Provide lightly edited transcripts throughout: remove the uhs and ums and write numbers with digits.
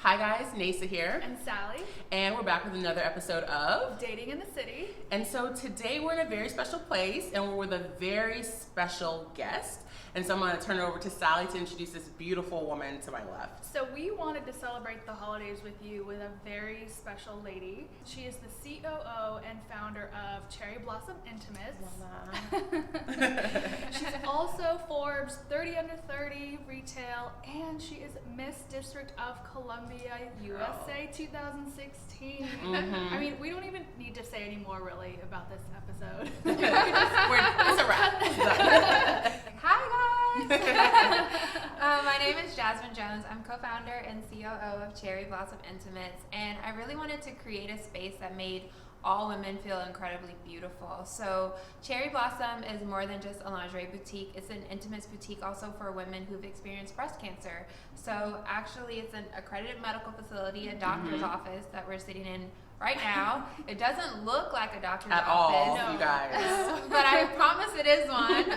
Hi guys, Naza here. And Sally. And we're back with another episode of Dating in the City. And so today we're in a very special place and we're with a very special guest. And so I'm going to turn it over to Sally to introduce this beautiful woman to my left. So we wanted to celebrate the holidays with you with a very special lady. She is the COO and founder of Cherry Blossom Intimates. She's also Forbes 30 Under 30 Retail, and she is Miss District of Columbia, USA 2016. I mean, we don't even need to say any more really about this episode. It's a wrap. Hi guys! My name is Jasmine Jones. I'm co-founder and COO of Cherry Blossom Intimates, and I really wanted to create a space that made all women feel incredibly beautiful. So Cherry Blossom is more than just a lingerie boutique. It's an intimates boutique also for women who've experienced breast cancer. So actually it's an accredited medical facility, a doctor's office that we're sitting in right now. It doesn't look like a doctor's At office. all, you guys. But I promise it is one.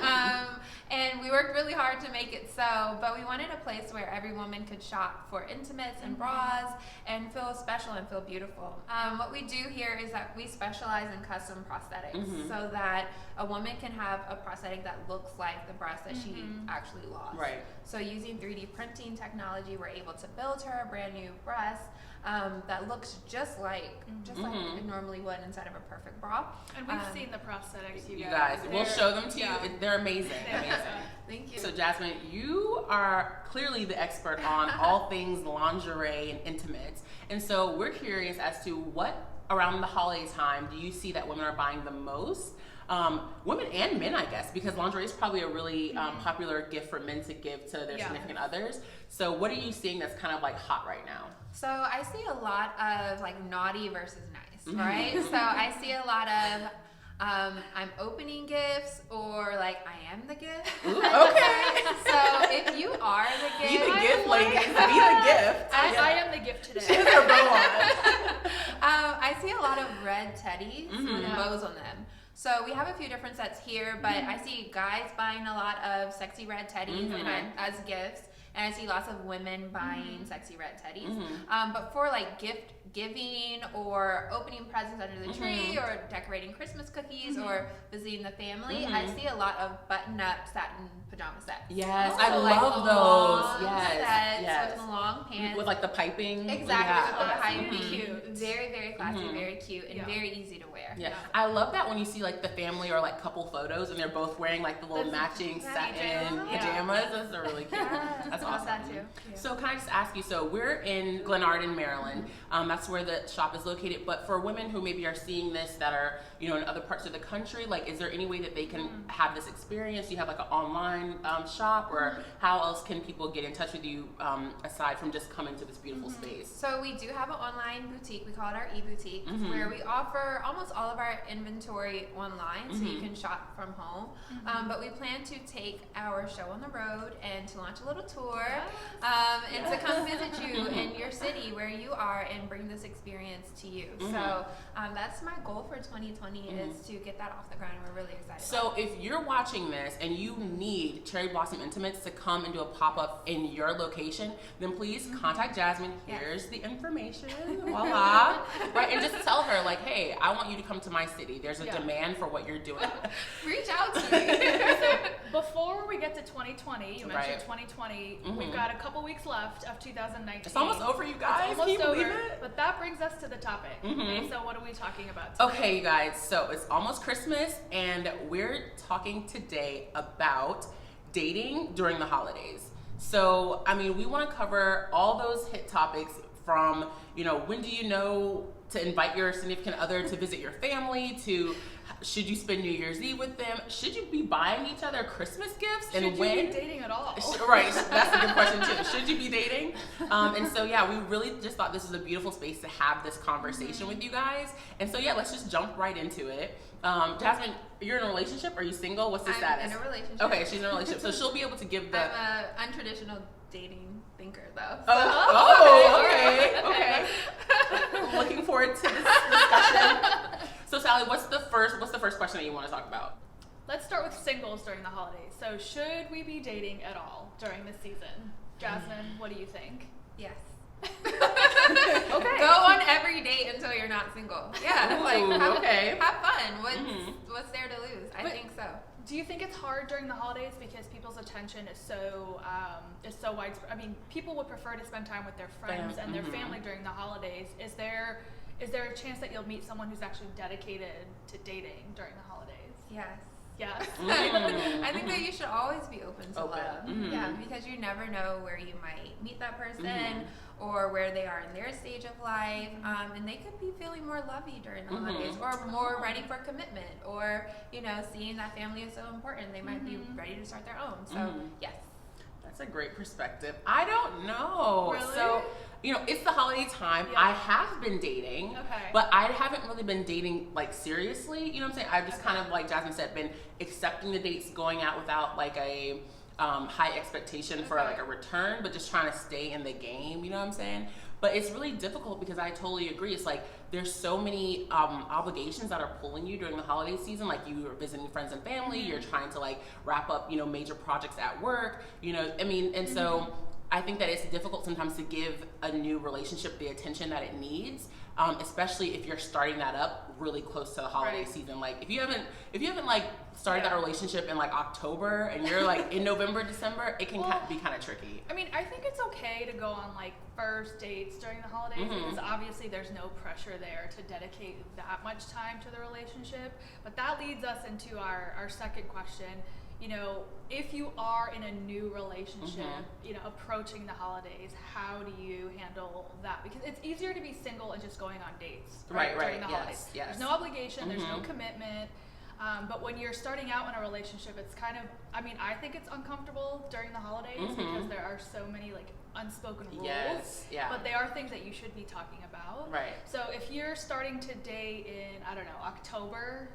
And we worked really hard to make it so, but we wanted a place where every woman could shop for intimates and bras and feel special and feel beautiful. What we do here is that we specialize in custom prosthetics so that a woman can have a prosthetic that looks like the breast that she actually lost. Right. So using 3D printing technology, we're able to build her a brand new breast that looks just like it normally would inside of a perfect bra. And we've seen the prosthetics, you guys. We'll show them to you. They're amazing. Thank you. So Jasmine, you are clearly the expert on all things lingerie and intimates. And so we're curious as to what around the holiday time do you see that women are buying the most? Women and men, I guess, because lingerie is probably a really popular gift for men to give to their significant others. So what are you seeing that's kind of like hot right now? So I see a lot of like naughty versus nice, right? So I see a lot of I'm opening gifts, or like I am the gift. Ooh, okay. So if you are the gift, Be the gift, ladies. Be the gift. I am the gift today. She has her bow on. I see a lot of red teddies with bows on them. So we have a few different sets here, but I see guys buying a lot of sexy red teddies as gifts, and I see lots of women buying sexy red teddies. But for like gift giving or opening presents under the tree or decorating Christmas cookies or visiting the family, I see a lot of button-up satin pajama sets. Yes, So, I like, love long those. Yes, sets with the long pants. With like the piping. Exactly, with the piping. piping. Cute. Very, very classy, very cute, and very easy to wear. Yeah, I love that when you see like the family or like couple photos and they're both wearing like the little matching satin pajamas. Those are really cute. That's awesome. That too. So can I just ask you, so we're in Glenarden, Maryland. That's where the shop is located. But for women who maybe are seeing this that are, you know, in other parts of the country, like is there any way that they can have this experience? Do you have like an online shop, or how else can people get in touch with you aside from just coming to this beautiful space? So we do have an online boutique. We call it our e-boutique, where we offer almost all of our inventory online, so you can shop from home. But we plan to take our show on the road and to launch a little tour, and to come visit you in your city where you are and bring this experience to you. So that's my goal for 2020 is to get that off the ground. We're really excited. So if you're watching this and you need Cherry Blossom Intimates to come and do a pop-up in your location, then please contact Jasmine. Here's the information. Voila. Right? And just tell her like, hey, I want you to come to my city. There's a demand for what you're doing. Reach out to me. So before we get to 2020, you mentioned 2020, we've got a couple weeks left of 2019. It's almost over, you guys. It's almost Can you over, believe it? but that brings us to the topic. Okay, so what are we talking about today? Okay, you guys, so it's almost Christmas, and we're talking today about dating during the holidays. So, I mean, we want to cover all those hit topics from, you know, when do you know to invite your significant other to visit your family, to should you spend New Year's Eve with them? Should you be buying each other Christmas gifts? Should and you when? be dating at all? Right, that's a good question too. Should you be dating? And so yeah, we really just thought this was a beautiful space to have this conversation with you guys. And so yeah, let's just jump right into it. Jasmine, you're in a relationship? Are you single? What's the status? I'm in a relationship. Okay, she's in a relationship. So she'll be able to give the... I'm a untraditional dating thinker though. Okay. I'm looking forward to this discussion. So Sally, what's the first question that you want to talk about? Let's start with singles during the holidays. So should we be dating at all during this season? Jasmine, what do you think? Yes. Okay. Go on every date until you're not single. Yeah, like have fun. What's there to lose? I think so. Do you think it's hard during the holidays because people's attention is so widespread? I mean, people would prefer to spend time with their friends and their family during the holidays. Is there a chance that you'll meet someone who's actually dedicated to dating during the holidays? Yes. Yes. I think that you should always be open to love. Yeah, because you never know where you might meet that person or where they are in their stage of life. And they could be feeling more lovey during the holidays or more ready for commitment or, seeing that family is so important. They might be ready to start their own. So, yes. That's a great perspective. I don't know. Really? So, it's the holiday time. Yeah. I have been dating, but I haven't really been dating like seriously. You know what I'm saying? I've just kind of, like Jasmine said, been accepting the dates, going out without like a high expectation for like a return, but just trying to stay in the game. You know what I'm saying? But it's really difficult because I totally agree. It's like there's so many obligations that are pulling you during the holiday season. Like you are visiting friends and family, you're trying to like wrap up, major projects at work. And so I think that it's difficult sometimes to give a new relationship the attention that it needs, especially if you're starting that up really close to the holiday season. Like if you haven't like started that relationship in like October and you're like in November, December, it can be kind of tricky. I mean, I think it's okay to go on like first dates during the holidays because obviously there's no pressure there to dedicate that much time to the relationship. But that leads us into our second question. If you are in a new relationship, approaching the holidays, how do you handle that? Because it's easier to be single and just going on dates during the holidays. Yes. There's no obligation, there's no commitment. But when you're starting out in a relationship, it's kind of, I think it's uncomfortable during the holidays because there are so many like unspoken rules. Yes, yeah. But they are things that you should be talking about. Right. So if you're starting to date in, October,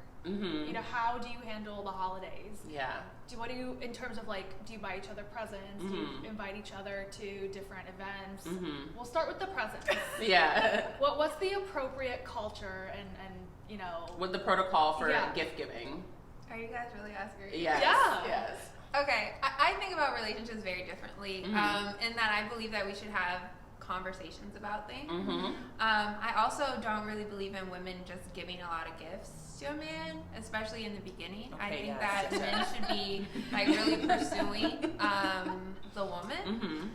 how do you handle the holidays? Yeah. What do you, in terms of like, do you buy each other presents? Do you invite each other to different events? We'll start with the presents. Yeah. What's the appropriate culture and with the protocol for gift giving? Are you guys really asking? Yes. Yeah. Yes. Okay, I think about relationships very differently, in that I believe that we should have conversations about things. I also don't really believe in women just giving a lot of gifts to a man, especially in the beginning. I think that men should be like really pursuing the woman.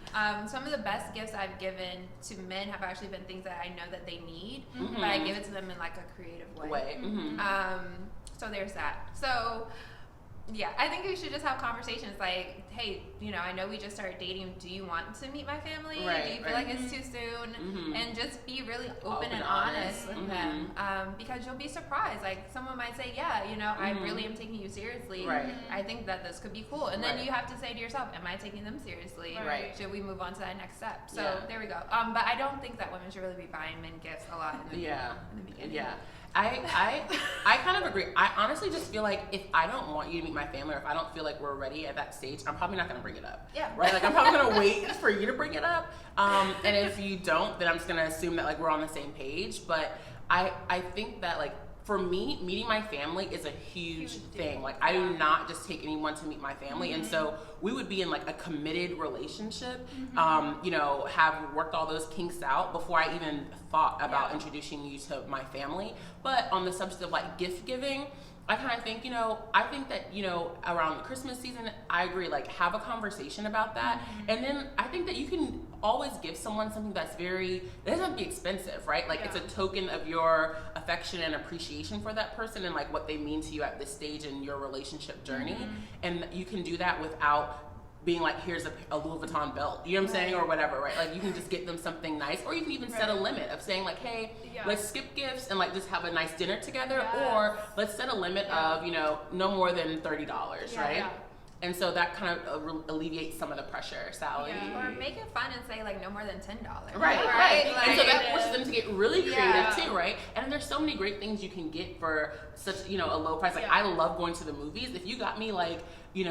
Some of the best gifts I've given to men have actually been things that I know that they need, but I give it to them in like a creative way. So there's that. So yeah, I think we should just have conversations like, hey, I know we just started dating. Do you want to meet my family? Do you feel like it's too soon? And just be really open and honest with them. Because you'll be surprised. Like someone might say, yeah, I really am taking you seriously. I think that this could be cool. And then you have to say to yourself, am I taking them seriously? Should we move on to that next step? So there we go. But I don't think that women should really be buying men gifts a lot in the beginning. Yeah. I kind of agree. I honestly just feel like if I don't want you to meet my family or if I don't feel like we're ready at that stage, I'm probably not going to bring it up. Yeah. Right? Like I'm probably going to wait for you to bring it up. And if you don't, then I'm just going to assume that like we're on the same page. But I think that like for me, meeting my family is a huge thing. Like I do not just take anyone to meet my family. And so we would be in like a committed relationship, have worked all those kinks out before I even thought about introducing you to my family. But on the subject of like gift giving, I kind of think, I think that, around the Christmas season, I agree, like have a conversation about that. And then I think that you can always give someone something that doesn't have to be expensive, right? Like it's a token of your affection and appreciation for that person and like what they mean to you at this stage in your relationship journey. And you can do that without being like, here's a Louis Vuitton belt, you know what I'm saying, or whatever, right? Like you can just get them something nice, or you can even set a limit of saying like, hey, let's skip gifts and like just have a nice dinner together, or let's set a limit of, no more than $30, right? And so that kind of alleviates some of the pressure, Sally. Or make it fun and say like no more than $10. Right. Like, and so that forces them to get really creative too, right? And there's so many great things you can get for such, a low price. Like I love going to the movies. If you got me like, 2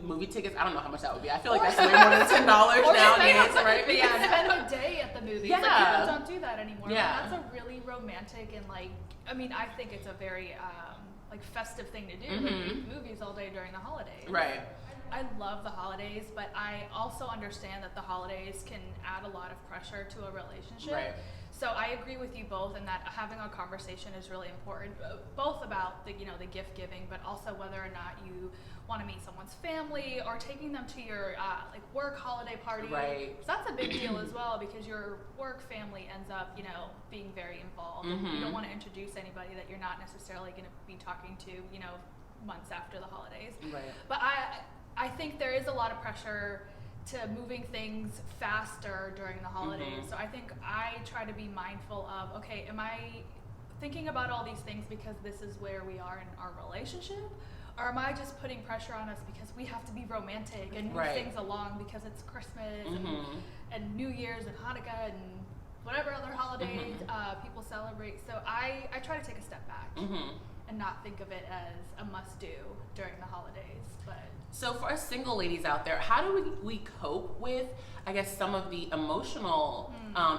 movie tickets, I don't know how much that would be. I feel like that's way more than $10 nowadays, right? You can spend a day at the movies. Like people don't do that anymore. Yeah. But that's a really romantic and like, I think it's a very like festive thing to do, like movies all day during the holidays. Right. I love the holidays, but I also understand that the holidays can add a lot of pressure to a relationship. Right. So I agree with you both in that having a conversation is really important, both about the gift giving, but also whether or not you want to meet someone's family or taking them to your like work holiday party. Right. So that's a big deal as well, because your work family ends up being very involved. And you don't want to introduce anybody that you're not necessarily going to be talking to months after the holidays. Right. But I think there is a lot of pressure to moving things faster during the holidays. So I think I try to be mindful of, okay, am I thinking about all these things because this is where we are in our relationship? Or am I just putting pressure on us because we have to be romantic and move things along because it's Christmas and New Year's and Hanukkah and whatever other holidays people celebrate. So I try to take a step back and not think of it as a must-do during the holidays. But so for us single ladies out there, how do we cope with, I guess, some of the emotional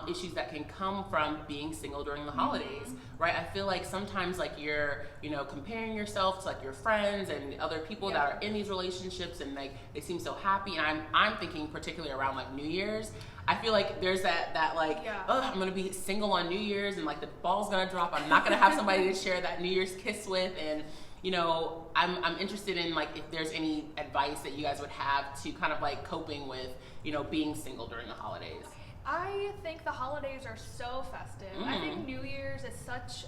issues that can come from being single during the holidays, right? I feel like sometimes like you're, comparing yourself to like your friends and other people that are in these relationships, and like they seem so happy. And I'm thinking particularly around like New Year's. I feel like there's that like, oh, I'm gonna be single on New Year's, and like the ball's gonna drop. I'm not gonna have somebody to share that New Year's kiss with, and I'm interested in like if there's any advice that you guys would have to kind of like coping with, being single during the holidays. I think the holidays are so festive. I think New Year's is such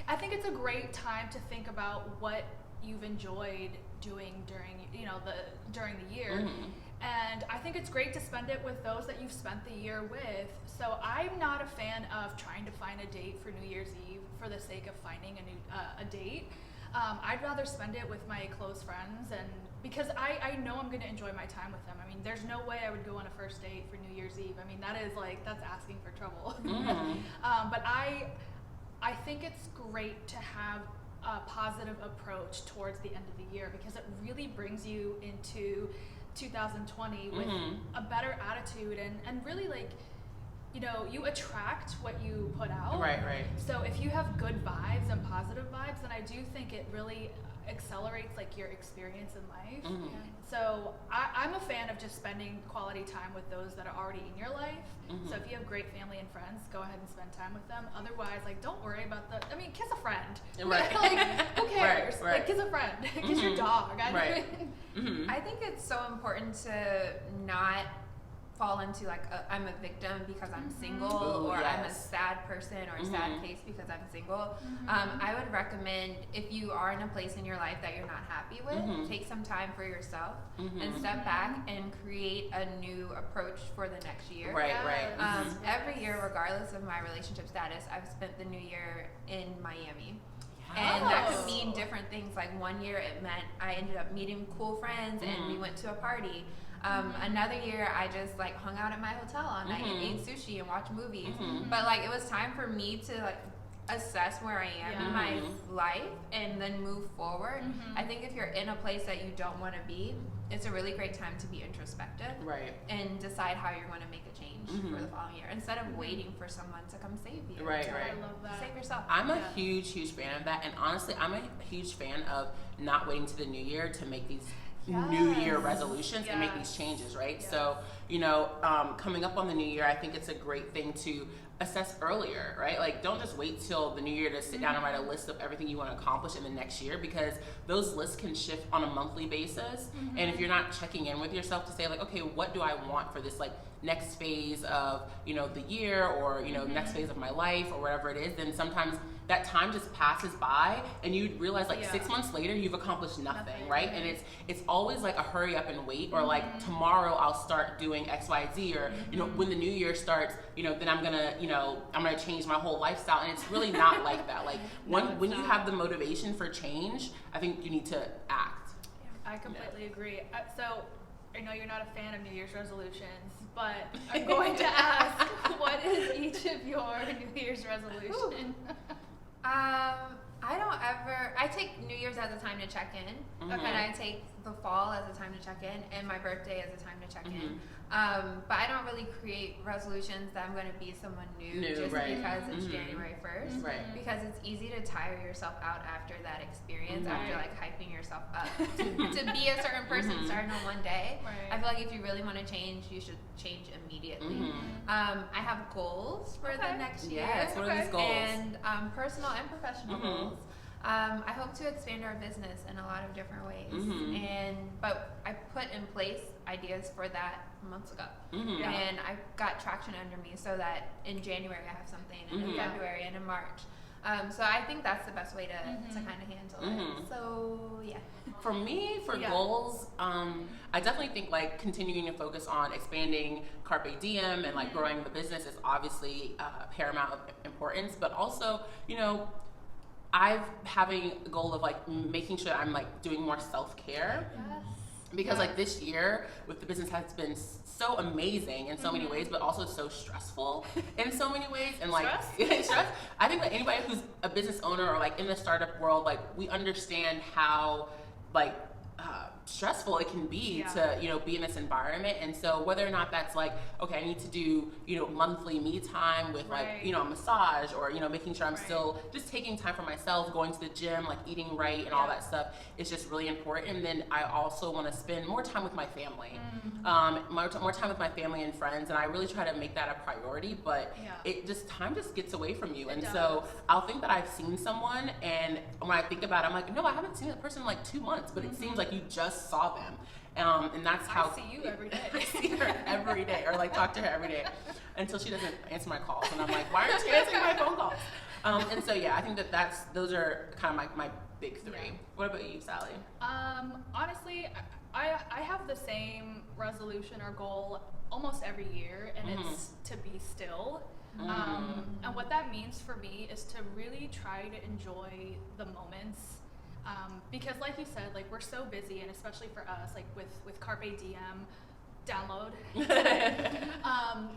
I think it's a great time to think about what you've enjoyed doing during the year. And I think it's great to spend it with those that you've spent the year with. So I'm not a fan of trying to find a date for New Year's Eve for the sake of finding a date. I'd rather spend it with my close friends, and because I know I'm going to enjoy my time with them. I mean, there's no way I would go on a first date for New Year's Eve. I mean, that's asking for trouble. But I think it's great to have a positive approach towards the end of the year, because it really brings you into 2020 with a better attitude and really like, you attract what you put out. Right. So if you have good vibes and positive vibes, then I do think it really accelerates like your experience in life. So I'm a fan of just spending quality time with those that are already in your life. So if you have great family and friends, go ahead and spend time with them. Otherwise, like, don't worry about kiss a friend. Right. Like, who cares? Right. Like, kiss a friend. Kiss your dog. Right. I think it's so important to not fall into like I'm a victim because I'm single, or I'm a sad person or a sad case because I'm single. I would recommend, if you are in a place in your life that you're not happy with, take some time for yourself and step back and create a new approach for the next year. Right. Every year, regardless of my relationship status, I've spent the new year in Miami. And that could mean different things. Like one year it meant I ended up meeting cool friends and we went to a party. Another year I just like hung out at my hotel all night and ate sushi and watched movies. But like it was time for me to like assess where I am in my life and then move forward. I think if you're in a place that you don't want to be, it's a really great time to be introspective and decide how you're going to make a change for the following year, instead of waiting for someone to come save you. Right. I love that. Save yourself. I'm a huge fan of that, and honestly, I'm a huge fan of not waiting to the new year to make these New Year resolutions and make these changes, right? So, coming up on the new year, I think it's a great thing to assess earlier, right? Like, don't just wait till the new year to sit down and write a list of everything you want to accomplish in the next year, because those lists can shift on a monthly basis. And if you're not checking in with yourself to say like, okay, what do I want for this like next phase of, the year, or, next phase of my life, or whatever it is, then sometimes that time just passes by and you realize like 6 months later you've accomplished nothing, right? And it's always like a hurry up and wait, or like tomorrow I'll start doing XYZ, or when the new year starts, then I'm gonna change my whole lifestyle. And it's really not like that. Like when you have the motivation for change, I think you need to act. I completely agree. So I know you're not a fan of New Year's resolutions, but I'm going to ask, what is each of your New Year's resolution? I don't I take New Year's as a time to check in, and I take the fall as a time to check in, and my birthday as a time to check in. But I don't really create resolutions that I'm going to be someone new just because it's January 1st. Because it's easy to tire yourself out after that experience, after like hyping yourself up to be a certain person starting on one day. I feel like if you really want to change, you should change immediately. I have goals for the next year. Yes, what are these goals? And personal and professional goals. I hope to expand our business in a lot of different ways, but I put in place ideas for that months ago, and I got traction under me so that in January I have something, and in February and in March. So I think that's the best way to kind of handle it. So yeah. For me, for goals, I definitely think like continuing to focus on expanding Carpe Diem and like growing the business is obviously paramount of importance, but also, you know, having a goal of like making sure I'm like doing more self-care. Because like this year with the business has been so amazing in so many ways, but also so stressful in so many ways. And like stress. I think that anybody who's a business owner or like in the startup world, like we understand how like stressful it can be to, you know, be in this environment. And so whether or not that's like, okay, I need to do, you know, monthly me time with like, you know, a massage, or, you know, making sure I'm still just taking time for myself, going to the gym, like eating right and all that stuff is just really important. And then I also want to spend more time with my family, more time with my family and friends. And I really try to make that a priority, but it just, time just gets away from you. And so I'll think that I've seen someone, and when I think about it, I'm like, no, I haven't seen that person in like 2 months, but it seems like you just saw them. And that's how I see you every day. I see her every day, or like talk to her every day until she doesn't answer my calls, and I'm like, why aren't you answering my phone calls? And so yeah, I think that those are kind of my big three. What about you, Sally? Honestly, I have the same resolution or goal almost every year, and it's to be still. And what that means for me is to really try to enjoy the moments. Because like you said, like we're so busy, and especially for us, like with Carpe Diem, download,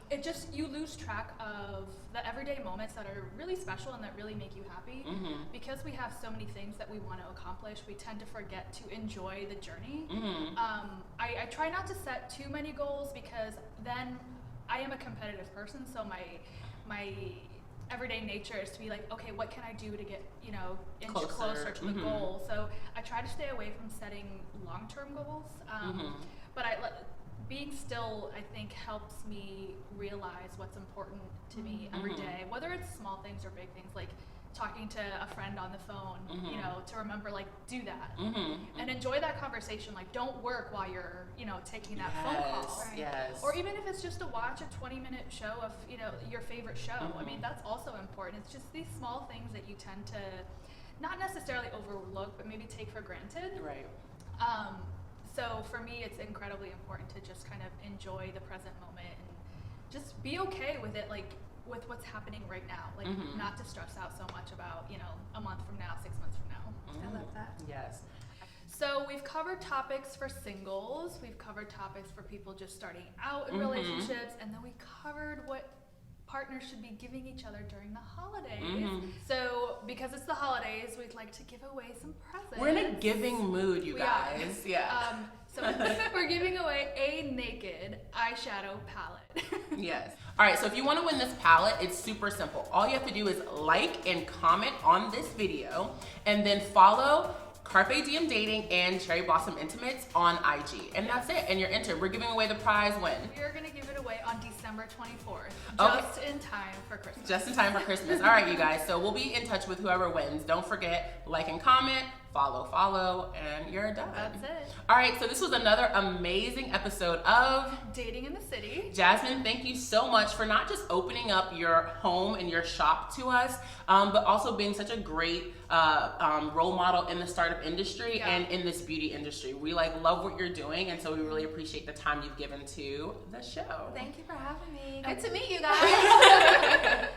it just, you lose track of the everyday moments that are really special and that really make you happy. Because we have so many things that we want to accomplish, we tend to forget to enjoy the journey. I try not to set too many goals, because then I am a competitive person, so my everyday nature is to be like, okay, what can I do to get, you know, inch closer to the goal? So I try to stay away from setting long-term goals. But being still, I think, helps me realize what's important to me every day, whether it's small things or big things, like talking to a friend on the phone, you know, to remember, like, do that and enjoy that conversation. Like, don't work while you're, you know, taking that phone call. Or even if it's just to watch a 20-minute show of, you know, your favorite show. I mean, that's also important. It's just these small things that you tend to not necessarily overlook, but maybe take for granted. So for me, it's incredibly important to just kind of enjoy the present moment and just be okay with it, like with what's happening right now, like not to stress out so much about, you know, a month from now, 6 months from now. I love that. Yes. So we've covered topics for singles, we've covered topics for people just starting out in relationships, and then we covered what partners should be giving each other during the holidays. So because it's the holidays, we'd like to give away some presents. We're in a giving mood, you guys. So we're giving away a naked eyeshadow palette. Yes. All right, so if you want to win this palette, it's super simple. All you have to do is like and comment on this video, and then follow Carpe Diem Dating and Cherry Blossom Intimates on IG. And that's it. And you're entered. We're giving away the prize when? We're going to give it away on December 24th. Just in time for Christmas. Just in time for Christmas. All right, you guys. So we'll be in touch with whoever wins. Don't forget, like and comment, follow, and you're done. That's it. All right, so this was another amazing episode of Dating in the City. Jasmine, thank you so much for not just opening up your home and your shop to us, but also being such a great role model in the startup industry and in this beauty industry. We love what you're doing, and so we really appreciate the time you've given to the show. Thank you for having me. Good to meet you guys.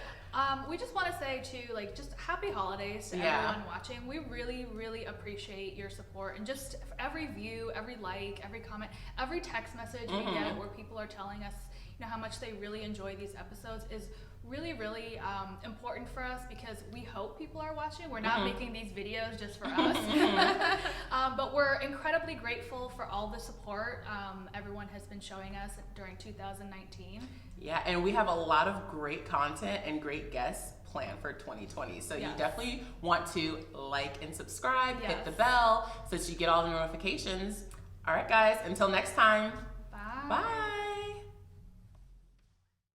We just want to say too, just happy holidays to everyone watching. We really, really appreciate your support, and just every view, every like, every comment, every text message we get where people are telling us, how much they really enjoy these episodes is really, really important for us, because we hope people are watching. We're not making these videos just for us. But we're incredibly grateful for all the support everyone has been showing us during 2019. Yeah, and we have a lot of great content and great guests planned for 2020. So you definitely want to like and subscribe, hit the bell so that you get all the notifications. All right, guys, until next time. Bye. Bye.